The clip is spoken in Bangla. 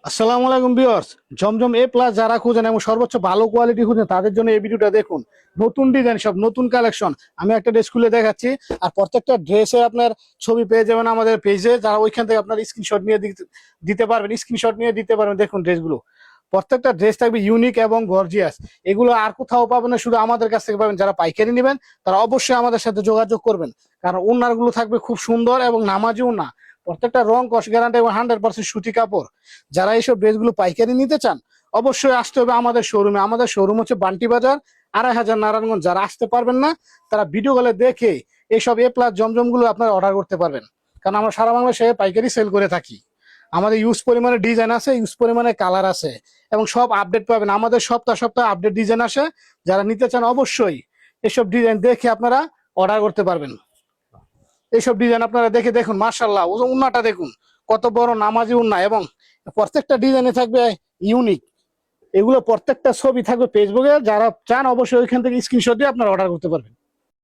আসসালামু আলাইকুম ভিউয়ার্স। জমজম এ প্লাস যারা খুঁজেন এবং সর্বোচ্চ ভালো কোয়ালিটি খুঁজেন তাদের জন্য এই ভিডিওটা দেখুন। নতুন ডিজাইন, সব নতুন কালেকশন আমি একটা ড্রেস খুলে দেখাচ্ছি। আর প্রত্যেকটা ড্রেসে আপনার ছবি পেয়ে যাবেন আমাদের পেজে, যারা ওইখান থেকে আপনার স্ক্রিনশট নিয়ে দিতে পারবেন, স্ক্রিনশট নিয়ে দিতে পারবেন। দেখুন ড্রেসগুলো, প্রত্যেকটা ড্রেস থাকবে ইউনিক এবং গর্জিয়াস। এগুলো আর কোথাও পাবেন না, শুধু আমাদের কাছ থেকে পাবেন। যারা পাইকারি নেবেন তারা অবশ্যই আমাদের সাথে যোগাযোগ করবেন, কারণ ওনারগুলো থাকবে খুব সুন্দর এবং নামাজি ওনা। প্রত্যেকটা রং কস গ্যারান্টি এবং 100% সুতি কাপড়। যারা এইসব ড্রেসগুলো পাইকারি নিতে চান অবশ্যই আসতে হবে আমাদের শোরুমে। আমাদের শোরুম হচ্ছে বান্টি বাজার, 2500 নারায়ণগঞ্জ। যারা আসতে পারবেন না তারা ভিডিও কলে দেখে এইসব এ প্লাস জমজম গুলো আপনারা অর্ডার করতে পারবেন, কারণ আমরা সারা বাংলাদেশে পাইকারি সেল করে থাকি। আমাদের ইউজ পরিমাণে ডিজাইন আছে, ইউজ পরিমাণে কালার আছে, এবং সব আপডেট পাবেন। আমাদের সপ্তাহ সপ্তাহ আপডেট ডিজাইন আসে। যারা নিতে চান অবশ্যই এসব ডিজাইন দেখে আপনারা অর্ডার করতে পারবেন। এইসব ডিজাইন আপনারা দেখে দেখুন, মাশাআল্লাহ উন্নাটা দেখুন কত বড় নামাজি উন্না, এবং প্রত্যেকটা ডিজাইনে থাকবে ইউনিক। এগুলো প্রত্যেকটা ছবি থাকবে ফেসবুকে, যারা চান অবশ্যই ওইখান থেকে স্ক্রিনশট দিয়ে আপনারা অর্ডার করতে পারবেন।